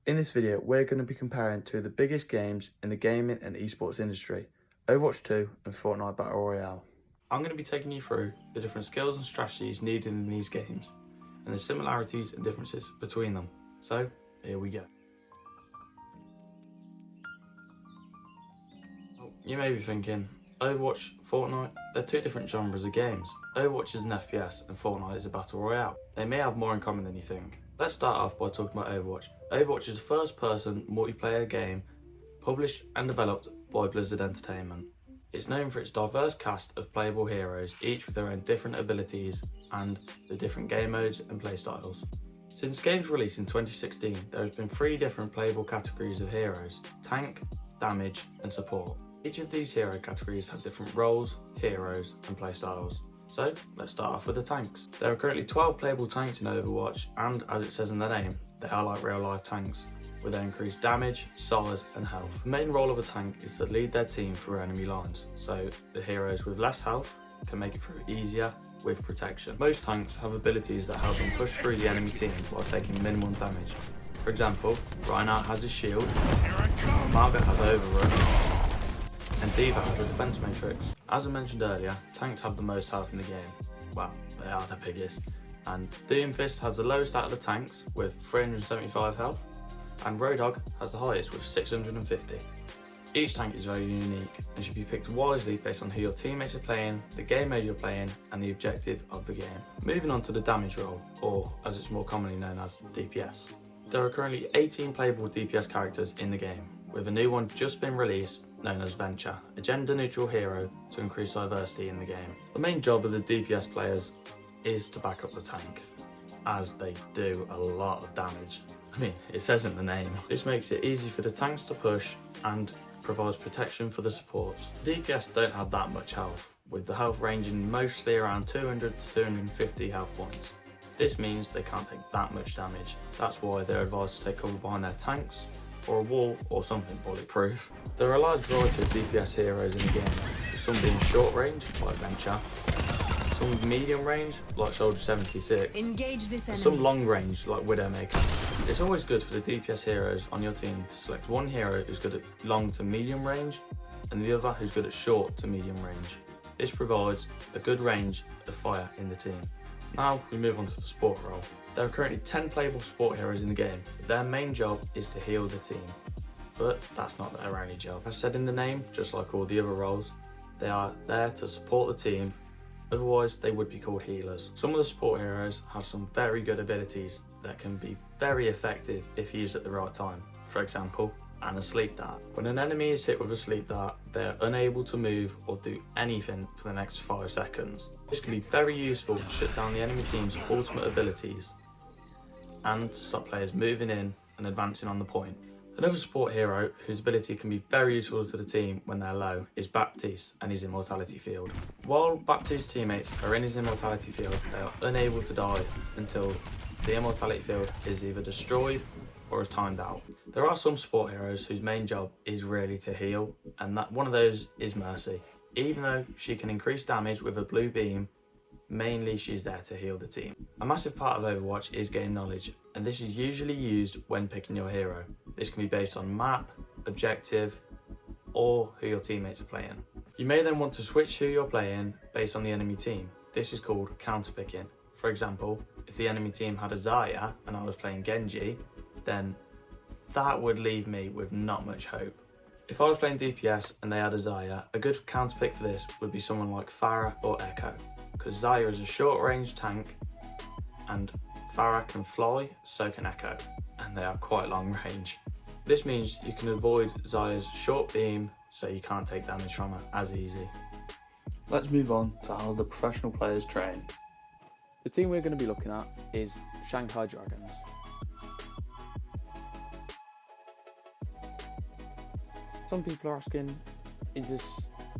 In this video, we're going to be comparing two of the biggest games in the gaming and esports industry, Overwatch 2 and Fortnite Battle Royale. I'm going to be taking you through the different skills and strategies needed in these games, and the similarities and differences between them. So, here we go. You may be thinking, Overwatch, Fortnite, they're two different genres of games. Overwatch is an FPS and Fortnite is a Battle Royale. They may have more in common than you think. Let's start off by talking about Overwatch. Overwatch is a first-person multiplayer game published and developed by Blizzard Entertainment. It's known for its diverse cast of playable heroes, each with their own different abilities and the different game modes and playstyles. Since the game's release in 2016, there has been 3 different playable categories of heroes: tank, damage and support. Each of these hero categories have different roles, heroes and playstyles. So let's start off with the tanks. There are currently 12 playable tanks in Overwatch, and as it says in their name, they are like real life tanks, with their increased damage, size and health. The main role of a tank is to lead their team through enemy lines, so the heroes with less health can make it through easier with protection. Most tanks have abilities that help them push through the enemy team while taking minimum damage. For example, Reinhardt has a shield, Margaret has overrun, and D.Va has a defense matrix. As I mentioned earlier, tanks have the most health in the game. Well, they are the biggest. And Doomfist has the lowest out of the tanks with 375 health, and Roadhog has the highest with 650. Each tank is very unique and should be picked wisely based on who your teammates are playing, the game mode you're playing, and the objective of the game. Moving on to the damage role, or as it's more commonly known as, DPS. There are currently 18 playable DPS characters in the game, with a new one just been released known as Venture, a gender-neutral hero to increase diversity in the game. The main job of the DPS players is to back up the tank, as they do a lot of damage. I mean, it says in the name. This makes it easy for the tanks to push and provides protection for the supports. DPS don't have that much health, with the health ranging mostly around 200 to 250 health points. This means they can't take that much damage. That's why they're advised to take cover behind their tanks, or a wall, or something bulletproof. There are a large variety of DPS heroes in the game, with some being short range, like Venture, some medium range, like Soldier 76, Engage this enemy. and some long range, like Widowmaker. It's always good for the DPS heroes on your team to select one hero who's good at long to medium range, and the other who's good at short to medium range. This provides a good range of fire in the team. Now we move on to the support role. There are currently 10 playable support heroes in the game. Their main job is to heal the team, but that's not their only job. As said in the name, just like all the other roles, they are there to support the team, otherwise they would be called healers. Some of the support heroes have some very good abilities that can be very effective if used at the right time. For example, a sleep dart. When an enemy is hit with a sleep dart, they are unable to move or do anything for the next 5 seconds. This can be very useful to shut down the enemy team's ultimate abilities and stop players moving in and advancing on the point. Another support hero whose ability can be very useful to the team when they're low is Baptiste and his immortality field. While Baptiste's teammates are in his immortality field, they are unable to die until the immortality field is either destroyed or is timed out. There are some support heroes whose main job is really to heal, and that one of those is Mercy. Even though she can increase damage with a blue beam, mainly she's there to heal the team. A massive part of Overwatch is game knowledge, and this is usually used when picking your hero. This can be based on map, objective, or who your teammates are playing. You may then want to switch who you're playing based on the enemy team. This is called counterpicking. For example, if the enemy team had a Zarya and I was playing Genji, then that would leave me with not much hope. If I was playing DPS and they had a Zarya, a good counterpick for this would be someone like Pharah or Echo, because Zarya is a short range tank and Pharah can fly, so can Echo, and they are quite long range. This means you can avoid Zarya's short beam, so you can't take damage from her as easy. Let's move on to how the professional players train. The team we're going to be looking at is Shanghai Dragons. Some people are asking, is this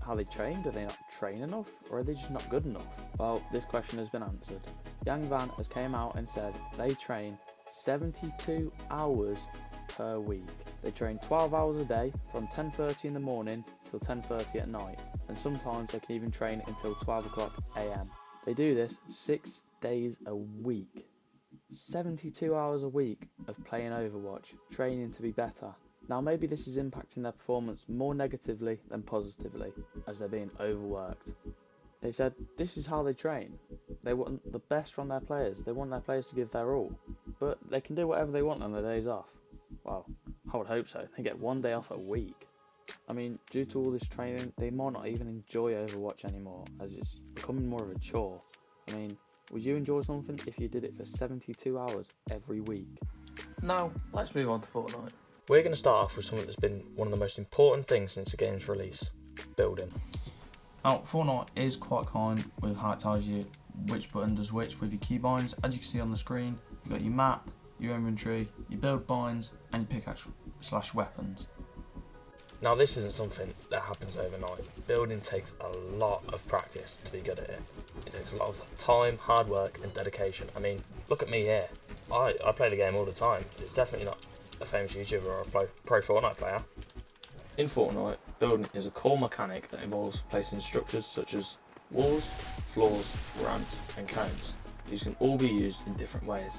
how they train? Do they not train enough, or are they just not good enough? Well, this question has been answered. Yang Van has came out and said they train 72 hours per week. They train 12 hours a day from 10:30 in the morning till 10:30 at night, and sometimes they can even train until 12 o'clock AM. They do this 6 days a week. 72 hours a week of playing Overwatch, training to be better. Now maybe this is impacting their performance more negatively than positively, as they're being overworked. They said this is how they train. They want the best from their players. They want their players to give their all. But they can do whatever they want on their days off. Well, I would hope so. They get one day off a week. I mean, due to all this training, they might not even enjoy Overwatch anymore, as it's becoming more of a chore. I mean, would you enjoy something if you did it for 72 hours every week? Now, let's move on to Fortnite. We're going to start off with something that's been one of the most important things since the game's release: building. Now, Fortnite is quite kind with how it tells you which button does which with your keybinds. As you can see on the screen, you've got your map, your inventory, your build binds, and your pickaxe/weapons. Now, this isn't something that happens overnight. Building takes a lot of practice to be good at it. It takes a lot of time, hard work, and dedication. I mean, look at me here. I play the game all the time. It's definitely not a famous YouTuber or a pro Fortnite player. In Fortnite, building is a core mechanic that involves placing structures such as walls, floors, ramps, and cones. These can all be used in different ways.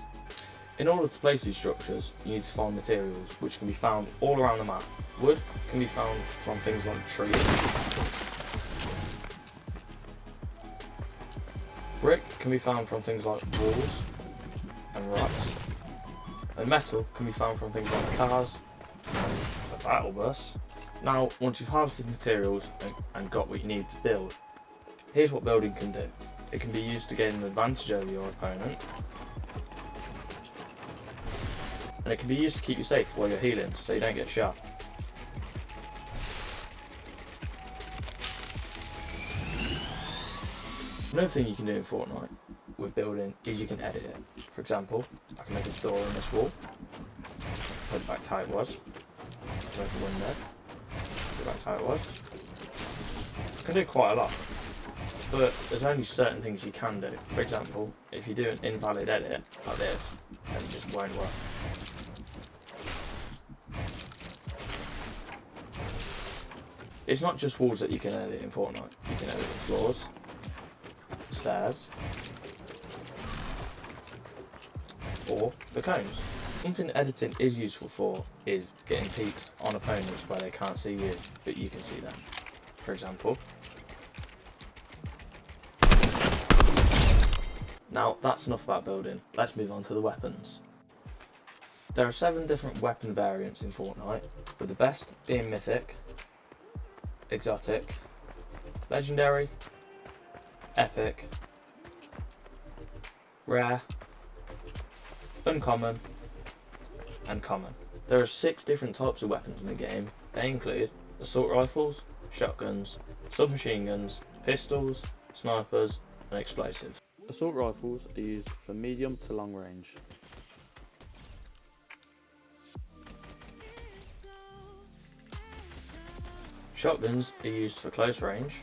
In order to place these structures, you need to find materials which can be found all around the map. Wood can be found from things like trees. Brick can be found from things like walls and rocks. And metal can be found from things like cars and a battle bus. Now, once you've harvested materials and got what you need to build, here's what building can do. It can be used to gain an advantage over your opponent, and it can be used to keep you safe while you're healing so you don't get shot. Another thing you can do in Fortnite with building is you can edit it. For example, I can make a door on this wall, put it back to how it was, make a window, put it back to how it was. I can do quite a lot, but there's only certain things you can do. For example, if you do an invalid edit like this, then it just won't work. It's not just walls that you can edit in Fortnite. You can edit the floors, stairs, or the cones. Something editing is useful for is getting peeks on opponents where they can't see you, but you can see them. For example. Now, that's enough about building. Let's move on to the weapons. There are 7 different weapon variants in Fortnite, with the best being Mythic, Exotic, Legendary, Epic, Rare, Uncommon, and Common. There are 6 different types of weapons in the game. They include assault rifles, shotguns, submachine guns, pistols, snipers, and explosives. Assault rifles are used for medium to long range. Shotguns are used for close range.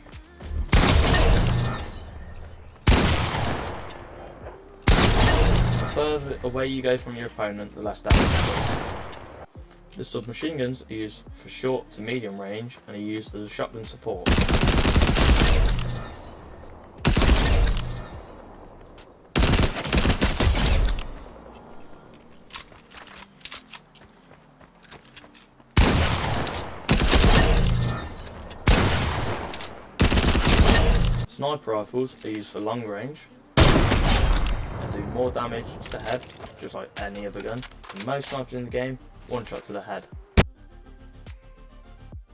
The further away you go from your opponent, the less damage you do. The submachine guns are used for short to medium range and are used as a shotgun support. Sniper rifles are used for long range and do more damage to the head, just like any other gun. And most snipers in the game, one shot to the head.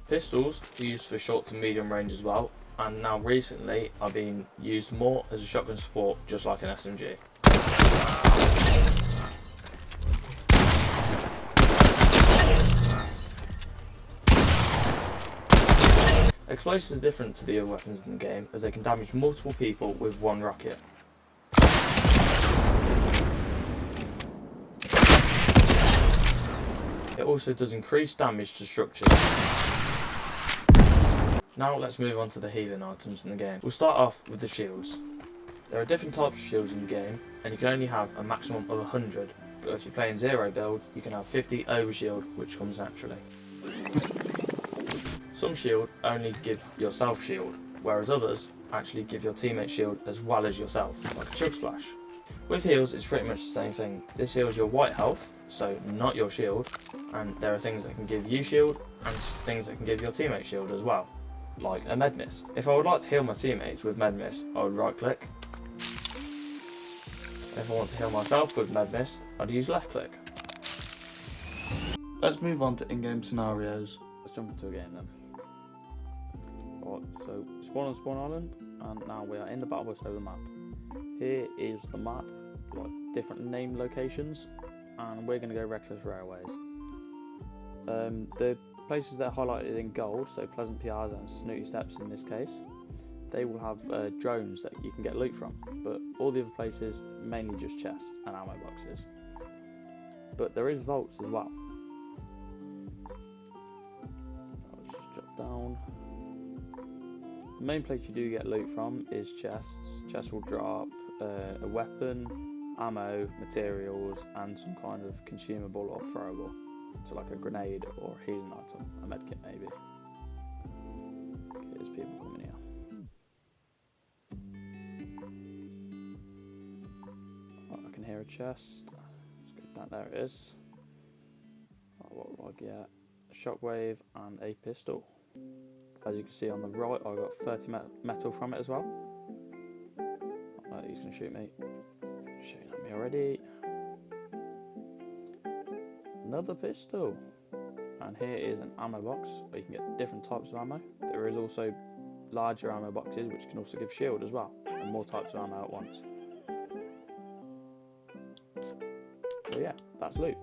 Pistols are used for short to medium range as well, and now recently are being used more as a shotgun support, just like an SMG. Explosives are different to the other weapons in the game, as they can damage multiple people with one rocket. It also does increased damage to structures. Now let's move on to the healing items in the game. We'll start off with the shields. There are different types of shields in the game, and you can only have a maximum of 100, but if you're playing zero build, you can have 50 overshield, which comes naturally. Some shield only give yourself shield, whereas others actually give your teammate shield as well as yourself, like a chug splash. With heals, it's pretty much the same thing. This heals your white health, so not your shield, and there are things that can give you shield, and things that can give your teammate shield as well, like a med mist. If I would like to heal my teammates with med mist, I would right click. If I want to heal myself with med mist, I'd use left click. Let's move on to in-game scenarios. Let's jump into a game then. Right, so spawn on Spawn Island, and now we are in the battle bus over the map. Here is the map, like different named locations, and we're going to go Reckless Railways. The places that are highlighted in gold, so Pleasant Piazza and Snooty Steps in this case, they will have drones that you can get loot from, but all the other places mainly just chests and ammo boxes. But there is vaults as well. I'll just drop down. The main place you do get loot from is chests. Chests will drop a weapon, ammo, materials, and some kind of consumable or throwable. So like a grenade or a healing item, a medkit maybe. Okay, there's people coming here. Oh, I can hear a chest. Let's get that, there it is. Oh, what will I get? A shockwave and a pistol. As you can see on the right, I got 30 metal from it as well. Oh, he's going to shoot me. Shooting at me already. Another pistol. And here is an ammo box where you can get different types of ammo. There is also larger ammo boxes which can also give shield as well, and more types of ammo at once. So yeah, that's loot.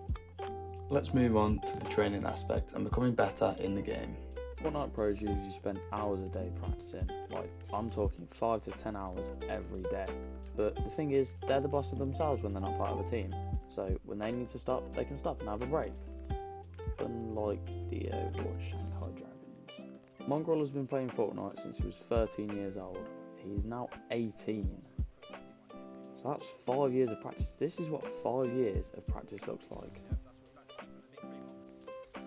Let's move on to the training aspect and becoming better in the game. Fortnite pros usually spend hours a day practicing, like I'm talking 5 to 10 hours every day. But the thing is, they're the boss of themselves when they're not part of a team, so when they need to stop, they can stop and have a break. Unlike the Overwatch Shanghai Dragons. Mongrel has been playing Fortnite since he was 13 years old. He's now 18. So that's 5 years of practice. This is what 5 years of practice looks like.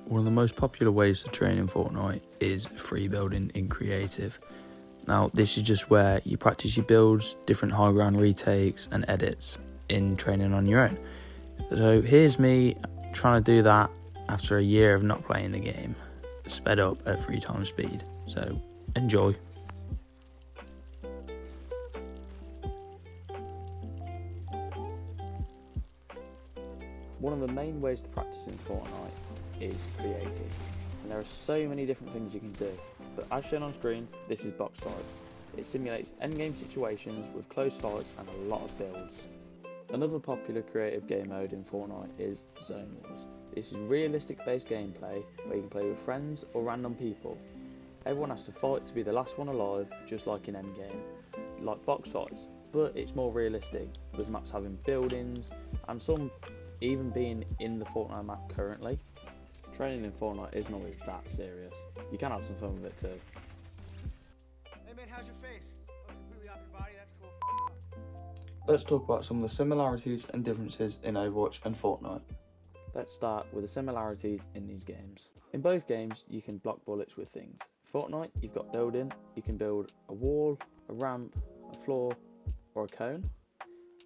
One of the most popular ways to train in Fortnite is free building in creative. Now this is just where you practice your builds, different high ground retakes and edits in training on your own. So here's me trying to do that after a year of not playing the game, sped up at 3 times speed. So enjoy. One of the main ways to practice in Fortnite is creative, and there are so many different things you can do, but as shown on screen, this is box fights. It simulates endgame situations with close fights and a lot of builds. Another popular creative game mode in Fortnite is Zone Wars. This is realistic based gameplay where you can play with friends or random people. Everyone has to fight to be the last one alive, just like in endgame, like box fights, but it's more realistic, with maps having buildings and some even being in the Fortnite map currently. Training in Fortnite isn't always that serious. You can have some fun with it too. Hey man, how's your face? Looks completely off your body, that's cool. Let's talk about some of the similarities and differences in Overwatch and Fortnite. Let's start with the similarities in these games. In both games, you can block bullets with things. Fortnite, you've got building. You can build a wall, a ramp, a floor, or a cone.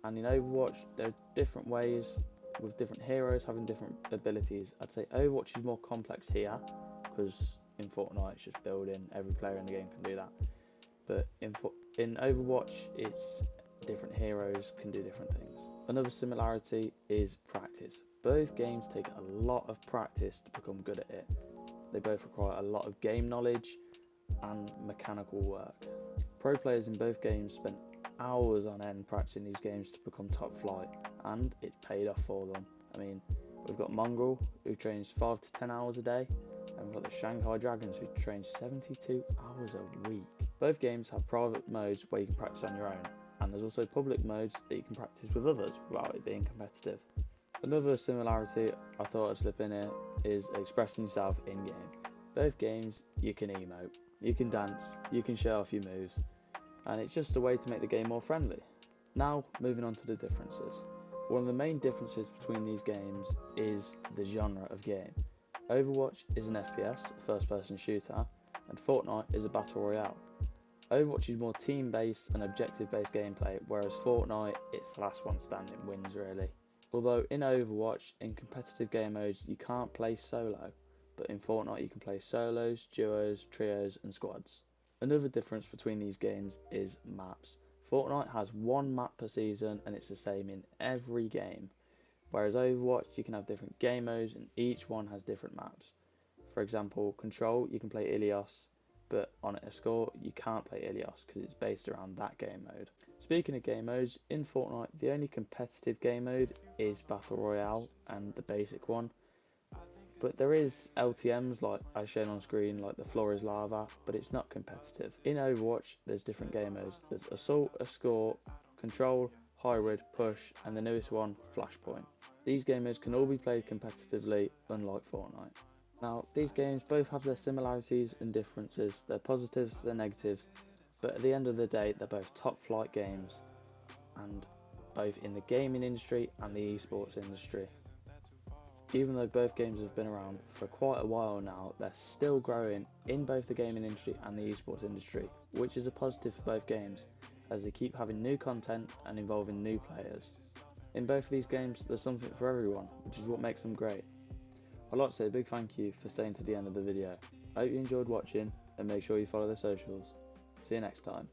And in Overwatch, there are different ways, with different heroes having different abilities. I'd say Overwatch is more complex here, because in Fortnite it's just building, every player in the game can do that. But in Overwatch, it's different heroes can do different things. Another similarity is practice. Both games take a lot of practice to become good at it. They both require a lot of game knowledge and mechanical work. Pro players in both games spent hours on end practicing these games to become top flight, and it paid off for them. I mean, we've got Mongrel, who trains 5 to 10 hours a day, and we've got the Shanghai Dragons, who train 72 hours a week. Both games have private modes where you can practice on your own, and there's also public modes that you can practice with others without it being competitive. Another similarity I thought I'd slip in here is expressing yourself in-game. Both games, you can emote, you can dance, you can show off your moves, and it's just a way to make the game more friendly. Now, moving on to the differences. One of the main differences between these games is the genre of game. Overwatch is an FPS, a first-person shooter, and Fortnite is a battle royale. Overwatch is more team-based and objective-based gameplay, whereas Fortnite, it's last one standing wins really. Although in Overwatch, in competitive game modes, you can't play solo, but in Fortnite you can play solos, duos, trios and squads. Another difference between these games is maps. Fortnite has one map per season and it's the same in every game, whereas Overwatch you can have different game modes and each one has different maps. For example, Control you can play Ilios, but on a score you can't play Ilios because it's based around that game mode. Speaking of game modes, in Fortnite the only competitive game mode is Battle Royale and the basic one, but there is LTMs like as shown on screen, like the floor is lava, but it's not competitive. In Overwatch there's different game modes. There's Assault, Escort, Control, Hybrid, Push and the newest one, Flashpoint. These game modes can all be played competitively, unlike Fortnite. Now, these games both have their similarities and differences, their positives, their negatives, but at the end of the day, they're both top flight games, and both in the gaming industry and the esports industry. Even though both games have been around for quite a while now, they're still growing in both the gaming industry and the esports industry, which is a positive for both games, as they keep having new content and involving new players. In both of these games, there's something for everyone, which is what makes them great. I'd like to say a big thank you for staying to the end of the video. I hope you enjoyed watching and make sure you follow the socials. See you next time.